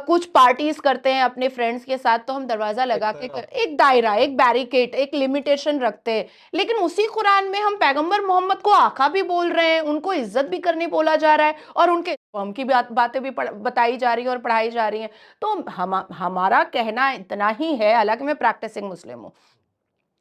कुछ पार्टीज करते हैं अपने फ्रेंड्स के साथ, तो हम दरवाजा लगा के एक दायरा, एक बैरिकेड, एक लिमिटेशन रखते हैं। लेकिन उसी कुरान में हम पैगंबर मोहम्मद को आका भी बोल रहे हैं, उनको इज्जत भी करने बोला जा रहा है, और उनके हम की बातें भी बताई जा रही है और पढ़ाई जा रही हैं। तो हमारा कहना इतना ही है, हालांकि मैं प्रैक्टिसिंग मुस्लिम हूँ,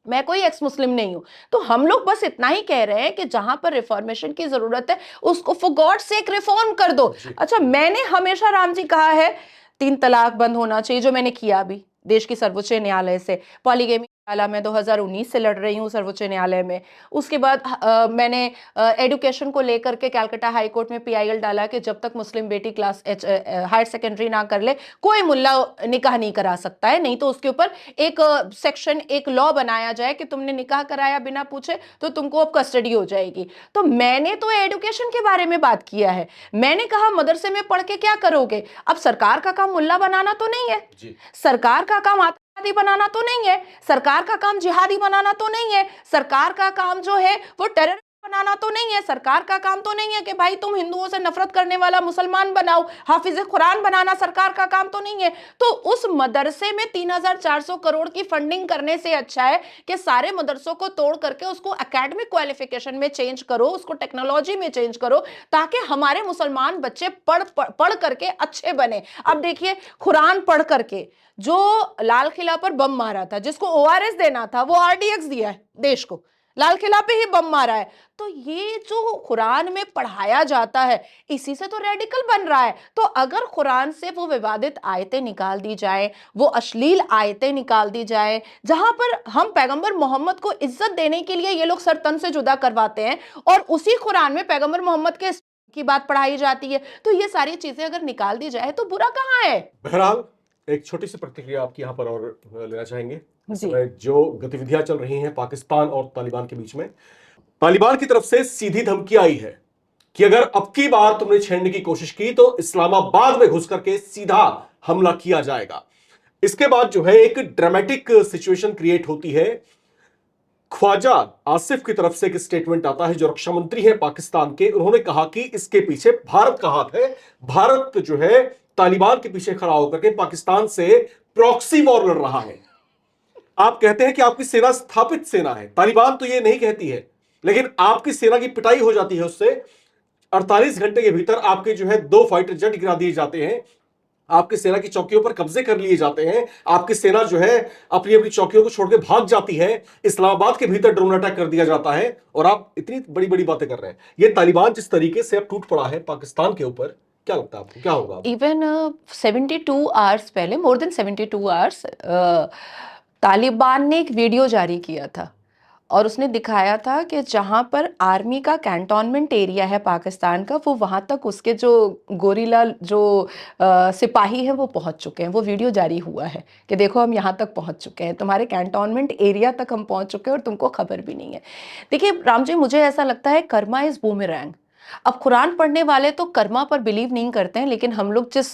मैं कोई एक्स मुस्लिम नहीं हूं, तो हम लोग बस इतना ही कह रहे हैं कि जहां पर रिफॉर्मेशन की जरूरत है उसको फॉर गॉड सेक रिफॉर्म कर दो। अच्छा, मैंने हमेशा राम जी कहा है 3 तलाक बंद होना चाहिए, जो मैंने किया भी देश की सर्वोच्च न्यायालय से। पॉलीगेमी मामला मैं 2019 से लड़ रही हूँ सर्वोच्च न्यायालय में। उसके बाद मैंने एडुकेशन को लेकर के कलकत्ता हाई कोर्ट में पीआईएल डाला कि जब तक मुस्लिम बेटी क्लास हायर सेकेंडरी ना कर ले, कोई मुल्ला निकाह नहीं करा सकता है। नहीं तो उसके ऊपर एक सेक्शन, एक लॉ बनाया जाए कि तुमने निकाह कराया बिना पूछे तो तुमको अब कस्टडी हो जाएगी। तो मैंने तो एजुकेशन के बारे में बात किया है। मैंने कहा मदरसे में पढ़ के क्या करोगे? अब सरकार का काम मुल्ला बनाना तो नहीं है, सरकार का काम आतंकवादी बनाना तो नहीं है, सरकार का काम जिहादी बनाना तो नहीं है, सरकार का काम जो है वो टेरर बनाना तो नहीं है, सरकार का काम तो नहीं है कि भाई तुम हिंदुओं से नफरत करने वाला मुसलमान बनाओ, हाफिज कुरान बनाना सरकार का काम तो नहीं है। तो उस मदरसे में 3,400 करोड़ की फंडिंग करने से अच्छा है कि सारे मदरसों को तोड़ करके उसको एकेडमिक क्वालिफिकेशन में चेंज करो, उसको टेक्नोलॉजी में चेंज करो, ताकि हमारे मुसलमान बच्चे पढ़ करके अच्छे बने। अब देखिए, कुरान पढ़ करके जो लाल किला पर बम मारा था, जिसको ओआरएस देना था, वो आरडीएक्स दिया है देश को। लाल किला पे ही बम मारा है। तो ये जो कुरान में पढ़ाया जाता है, इसी से तो रेडिकल बन रहा है। तो अगर कुरान से वो विवादित आयतें निकाल दी जाए, वो अश्लील आयतें निकाल दी जाए, जहां पर हम पैगंबर मोहम्मद को इज्जत देने के लिए ये लोग सर तन से जुदा करवाते हैं, और उसी कुरान में पैगंबर मोहम्मद के की बात पढ़ाई जाती है, तो ये सारी चीजें अगर निकाल दी जाए तो बुरा कहाँ है। बहरहाल एक छोटी सी प्रतिक्रिया आपकी यहां पर और लेना चाहेंगे। इस जी। समय जो गतिविधियां चल रही हैं पाकिस्तान और तालिबान के बीच में, तालिबान की तरफ से सीधी धमकी आई है कि अगर अब की बार तुमने छेड़ने की कोशिश की तो इस्लामाबाद में घुस करके सीधा हमला किया जाएगा। इसके बाद जो है एक ड्रामेटिक सिचुएशन क्रिएट होती है। ख्वाजा आसिफ की तरफ से एक स्टेटमेंट आता है, जो रक्षा मंत्री है पाकिस्तान के। उन्होंने कहा कि इसके पीछे भारत का हाथ है। भारत जो है तालिबान के पीछे खड़ा होकर के पाकिस्तान से प्रॉक्सी वॉर लड़ रहा है। आप कहते हैं कि आपकी सेना स्थापित सेना है, तालिबान तो ये नहीं कहती है, लेकिन आपकी सेना की पिटाई हो जाती है उससे। 48 घंटे के भीतर आपके जो है 2 फाइटर जेट गिरा दिए जाते हैं, आपकी सेना की चौकियों पर कब्जे कर लिए जाते हैं, आपकी सेना जो है अपनी अपनी चौकियों को छोड़ के भाग जाती है, इस्लामाबाद के भीतर ड्रोन अटैक कर दिया जाता है, और आप इतनी बड़ी बड़ी बातें कर रहे हैं। ये तालिबान जिस तरीके से अब टूट पड़ा है पाकिस्तान के ऊपर, क्या लगता है आपको क्या होगा अब? इवन 72 आवर्स पहले, मोर देन 72 आवर्स, तालिबान ने एक वीडियो जारी किया था, और उसने दिखाया था कि जहां पर आर्मी का कैंटोनमेंट एरिया है पाकिस्तान का, वो वहां तक उसके जो गोरीला जो सिपाही हैं वो पहुंच चुके हैं। वो वीडियो जारी हुआ है कि देखो हम यहाँ तक पहुंच चुके हैं, तुम्हारे कैंटोनमेंट एरिया तक हम पहुंच चुके हैं और तुमको खबर भी नहीं है। देखिए राम जी, मुझे ऐसा लगता है कर्मा इज बूमेरैंग। अब कुरान पढ़ने वाले तो कर्मा पर बिलीव नहीं करते हैं, लेकिन हम लोग जिस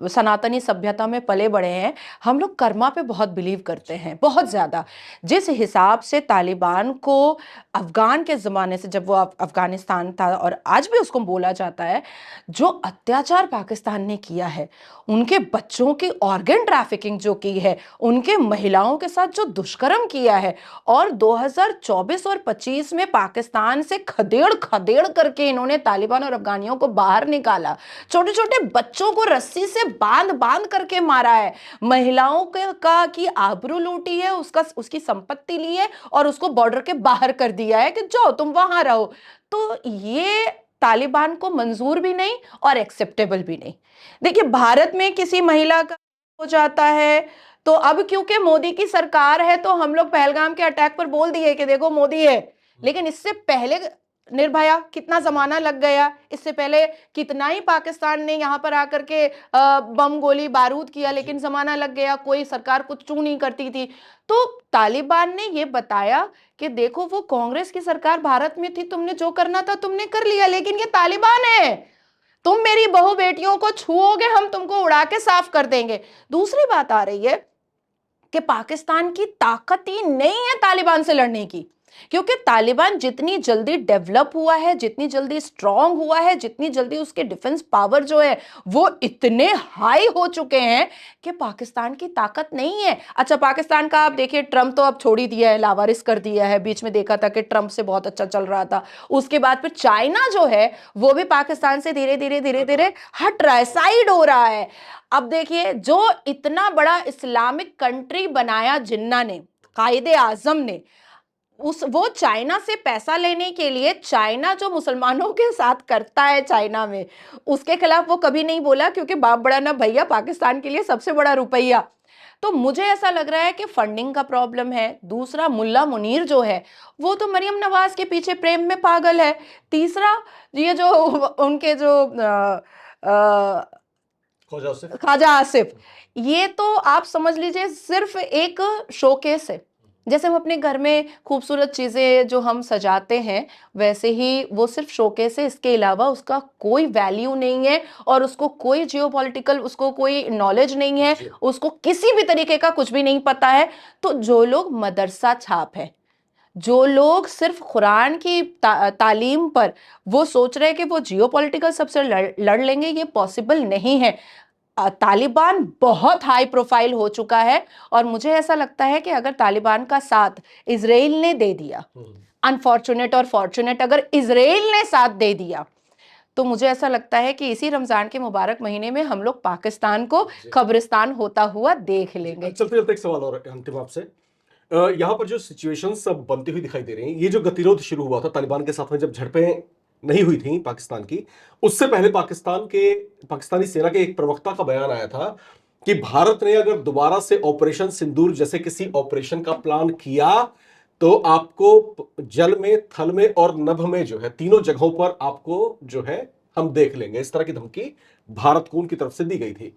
सनातनी सभ्यता में पले बड़े हैं, हम लोग कर्मा पे बहुत बिलीव करते हैं, बहुत ज़्यादा। जिस हिसाब से तालिबान को अफगान के ज़माने से, जब वो अफगानिस्तान था और आज भी उसको बोला जाता है, जो अत्याचार पाकिस्तान ने किया है, उनके बच्चों की ऑर्गन ट्रैफिकिंग जो की है, उनके महिलाओं के साथ जो दुष्कर्म किया है, और 2024 और 25 में पाकिस्तान से खदेड़ खदेड़ करके इन्होंने तालिबान और अफगानियों को बाहर निकाला, छोटे छोटे बच्चों को रस्सी से बांध बांध करके मारा है, महिलाओं के का की आबरू लूटी है, उसकी संपत्ति ली है, और उसको बॉर्डर के बाहर कर दिया है कि जाओ तुम वहां रहो। तो ये तालिबान को मंजूर भी नहीं और एक्सेप्टेबल भी नहीं। देखिए, भारत में किसी महिला का हो जाता है तो अब क्योंकि मोदी की सरकार है तो हम लोग पहलगाम के अटैक पर बोल दिए कि देखो मोदी है, लेकिन इससे पहले निर्भया कितना जमाना लग गया, इससे पहले कितना ही पाकिस्तान ने यहाँ पर आकर के बम गोली बारूद किया, लेकिन जमाना लग गया, कोई सरकार कुछ चू नहीं करती थी। तो तालिबान ने ये बताया कि देखो वो कांग्रेस की सरकार भारत में थी, तुमने जो करना था तुमने कर लिया, लेकिन ये तालिबान है, तुम मेरी बहू बेटियों को छुओगे हम तुमको उड़ा के साफ कर देंगे। दूसरी बात आ रही है कि पाकिस्तान की ताकत ही नहीं है तालिबान से लड़ने की, क्योंकि तालिबान जितनी जल्दी डेवलप हुआ है, जितनी जल्दी स्ट्रांग हुआ है, जितनी जल्दी उसके डिफेंस पावर जो है वो इतने हाई हो चुके हैं कि पाकिस्तान की ताकत नहीं है। अच्छा, पाकिस्तान का आप देखिए, ट्रंप तो अब छोड़ ही दिया है, लावारिस कर दिया है। बीच में देखा था कि ट्रंप से बहुत अच्छा चल रहा था, उसके बाद फिर चाइना जो है वो भी पाकिस्तान से धीरे धीरे धीरे धीरे हट रहा है, साइड हो रहा है। अब देखिए, जो इतना बड़ा इस्लामिक कंट्री बनाया जिन्ना ने, कायदे आजम ने, वो चाइना से पैसा लेने के लिए, चाइना जो मुसलमानों के साथ करता है चाइना में, उसके खिलाफ वो कभी नहीं बोला, क्योंकि बाप बड़ा ना भैया, पाकिस्तान के लिए सबसे बड़ा रुपया। तो मुझे ऐसा लग रहा है कि फंडिंग का प्रॉब्लम है। दूसरा, मुल्ला मुनीर जो है वो तो मरियम नवाज के पीछे प्रेम में पागल है। तीसरा, ये जो उनके जो ख्वाजा आसिफ, ये तो आप समझ लीजिए सिर्फ एक शोकेस है। जैसे हम अपने घर में खूबसूरत चीजें जो हम सजाते हैं, वैसे ही वो सिर्फ शोकेस है, इसके अलावा उसका कोई वैल्यू नहीं है, और उसको कोई जियोपॉलिटिकल, उसको कोई नॉलेज नहीं है, उसको किसी भी तरीके का कुछ भी नहीं पता है। तो जो लोग मदरसा छाप है, जो लोग सिर्फ कुरान की तालीम पर वो सोच रहे हैं कि वो जियोपॉलिटिकल सबसे लड़ लेंगे, ये पॉसिबल नहीं है। तालिबान बहुत हाई प्रोफाइल हो चुका है, और मुझे ऐसा लगता है कि अगर तालिबान का साथ इजराइल ने दे दिया, अनफॉर्चुनेट और फॉर्चुनेट, अगर इजराइल ने साथ दे दिया, तो मुझे ऐसा लगता है कि इसी रमजान के मुबारक महीने में हम लोग पाकिस्तान को कब्रिस्तान होता हुआ देख लेंगे। चलते चलते एक सवाल और अंतिम आपसे, यहाँ पर जो सिचुएशंस अब बनती हुई दिखाई दे रही हैं, ये जो गतिरोध शुरू हुआ था तालिबान के साथ में, जब झड़पें नहीं हुई थी पाकिस्तान की, उससे पहले पाकिस्तानी सेना के एक प्रवक्ता का बयान आया था कि भारत ने अगर दोबारा से ऑपरेशन सिंदूर जैसे किसी ऑपरेशन का प्लान किया तो आपको जल में, थल में और नभ में जो है, तीनों जगहों पर आपको जो है हम देख लेंगे। इस तरह की धमकी भारत को उनकी तरफ से दी गई थी।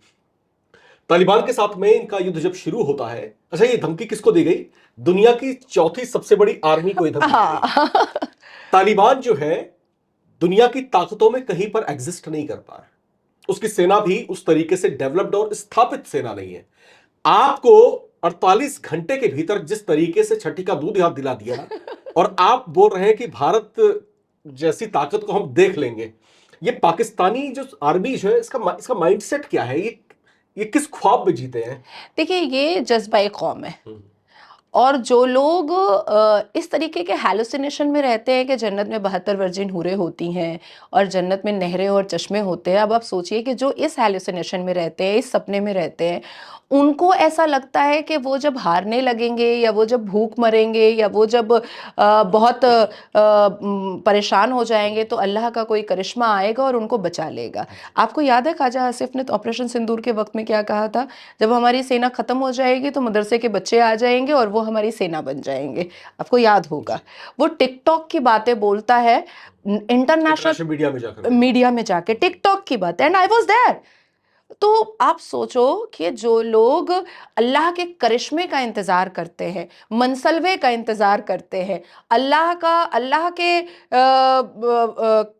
तालिबान के साथ में इनका युद्ध जब शुरू होता है, अच्छा ये धमकी किसको दी गई? दुनिया की चौथी सबसे बड़ी आर्मी को ये धमकी दी गई। हाँ तालिबान जो है दुनिया की ताकतों में कहीं पर एग्जिस्ट नहीं करता है, उसकी सेना भी उस तरीके से डेवलप्ड और स्थापित सेना नहीं है। आपको 48 घंटे के भीतर जिस तरीके से छठी का दूध याद दिला दिया और आप बोल रहे हैं कि भारत जैसी ताकत को हम देख लेंगे। ये पाकिस्तानी जो आर्मी जो है, इसका माइंडसेट क्या है? ये किस ख्वाब में जीते हैं? देखिए, ये जज्बा कौम है। और जो लोग इस तरीके के हैलुसिनेशन में रहते हैं कि जन्नत में 72 वर्जिन हूरें होती हैं और जन्नत में नहरें और चश्मे होते हैं, अब आप सोचिए कि जो इस हैलुसिनेशन में रहते हैं, इस सपने में रहते हैं, उनको ऐसा लगता है कि वो जब हारने लगेंगे या वो जब भूख मरेंगे या वो जब बहुत परेशान हो जाएंगे तो अल्लाह का कोई करिश्मा आएगा और उनको बचा लेगा। आपको याद है ख्वाजा आसिफ ने तो ऑपरेशन सिंदूर के वक्त में क्या कहा था? जब हमारी सेना खत्म हो जाएगी तो मदरसे के बच्चे आ जाएंगे और वो हमारी सेना बन जाएंगे। आपको याद होगा, वो टिकटॉक की बातें बोलता है इंटरनेशनल मीडिया में जाके टिकटॉक की बात, एंड आई वाज देयर। तो आप सोचो कि जो लोग अल्लाह के करिश्मे का इंतज़ार करते हैं, मनसलवे का इंतज़ार करते हैं, अल्लाह के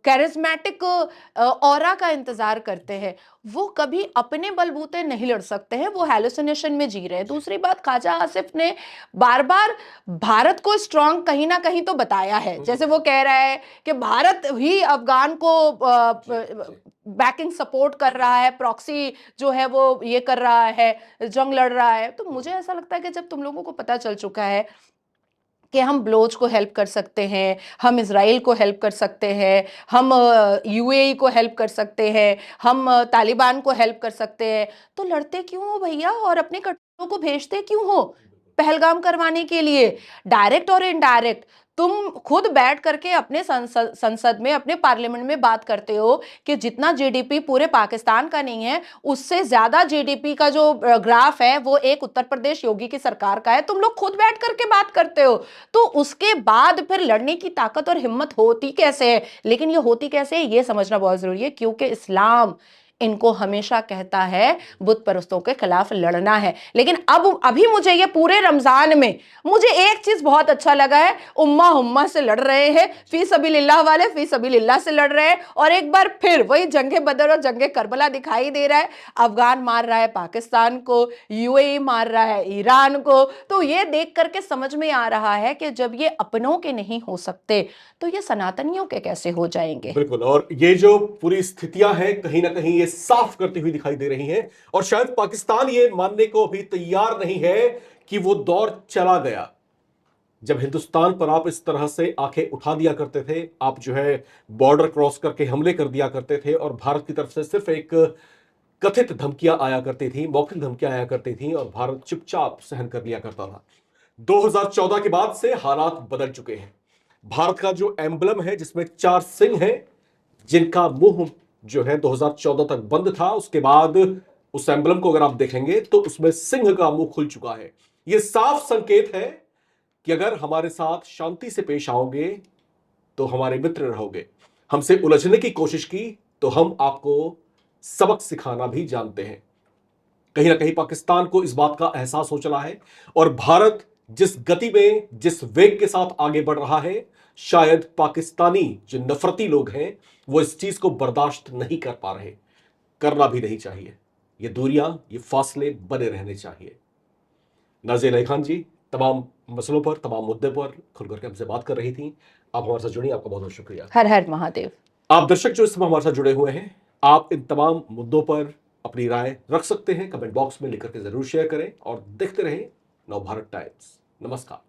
कैरिज्मेटिक ऑरा का इंतज़ार करते हैं, वो कभी अपने बलबूते नहीं लड़ सकते हैं, वो हैलुसिनेशन में जी रहे हैं। दूसरी बात, ख्वाजा आसिफ ने बार बार भारत को स्ट्रांग कहीं ना कहीं तो बताया है। जैसे वो कह रहा है कि भारत ही अफगान को बैकिंग सपोर्ट कर रहा है, प्रॉक्सी जो है वो ये कर रहा है, जंग लड़ रहा है। तो मुझे ऐसा लगता है कि जब तुम लोगों को पता चल चुका है कि हम बलोच को हेल्प कर सकते हैं, हम इज़राइल को हेल्प कर सकते हैं, हम यूएई को हेल्प कर सकते हैं, हम तालिबान को हेल्प कर सकते हैं, तो लड़ते क्यों हो भैया? और अपने कट्टरों को भेजते क्यों हो पहलगाम करवाने के लिए? डायरेक्ट और इनडायरेक्ट तुम खुद बैठ करके अपने संसद में, अपने पार्लियामेंट में बात करते हो कि जितना जीडीपी पूरे पाकिस्तान का नहीं है, उससे ज्यादा जीडीपी का जो ग्राफ है वो एक उत्तर प्रदेश योगी की सरकार का है। तुम लोग खुद बैठ करके बात करते हो, तो उसके बाद फिर लड़ने की ताकत और हिम्मत होती कैसे है? लेकिन ये होती कैसे है ये समझना बहुत जरूरी है, क्योंकि इस्लाम इनको हमेशा कहता है बुत परस्तों के खिलाफ लड़ना है। लेकिन अब अभी मुझे ये पूरे रमजान में मुझे एक चीज बहुत अच्छा लगा है, उम्मा हुम्मा से लड़ रहे हैं, फी सबीलिल्लाह वाले फी सबीलिल्लाह से लड़ रहे हैं, और एक बार फिर वही जंगे बदर और जंगे करबला दिखाई दे रहा है। अफगान मार रहा है पाकिस्तान को, यूएई मार रहा है ईरान को। तो ये देख करके समझ में आ रहा है कि जब ये अपनों के नहीं हो सकते तो ये सनातनियों के कैसे हो जाएंगे। बिल्कुल, और ये जो पूरी स्थितियां हैं कहीं ना कहीं ये साफ करती हुई दिखाई दे रही हैं, और शायद पाकिस्तान ये मानने को भी तैयार नहीं है कि वो दौर चला गया जब हिंदुस्तान पर आप इस तरह से आंखें उठा दिया करते थे, आप जो है बॉर्डर क्रॉस करके हमले कर दिया करते थे और भारत की तरफ से सिर्फ एक कथित धमकियां आया करती थी, मौखिक धमकियां आया करती थी और भारत चुपचाप सहन कर लिया करता था। 2014 के बाद से हालात बदल चुके हैं। भारत का जो एम्बलम है जिसमें 4 सिंह हैं, जिनका मुंह जो है 2014 तक बंद था, उसके बाद उस एम्बलम को अगर आप देखेंगे तो उसमें सिंह का मुंह खुल चुका है। यह साफ संकेत है कि अगर हमारे साथ शांति से पेश आओगे तो हमारे मित्र रहोगे, हमसे उलझने की कोशिश की तो हम आपको सबक सिखाना भी जानते हैं। कहीं ना कहीं पाकिस्तान को इस बात का एहसास हो चला है, और भारत जिस गति में, जिस वेग के साथ आगे बढ़ रहा है, शायद पाकिस्तानी जो नफरती लोग हैं वो इस चीज को बर्दाश्त नहीं कर पा रहे। करना भी नहीं चाहिए, ये दूरियां, ये फासले बने रहने चाहिए। नाज़िया इलाही खान जी तमाम मसलों पर, तमाम मुद्दे पर खुल करके हमसे बात कर रही थी। आप हमारे साथ जुड़ी, आपका बहुत बहुत शुक्रिया। हर हर महादेव। आप दर्शक जो इस समय हमारे साथ जुड़े हुए हैं, आप इन तमाम मुद्दों पर अपनी राय रख सकते हैं, कमेंट बॉक्स में लिख करके जरूर शेयर करें और देखते रहें नवभारत टाइम्स। नमस्कार।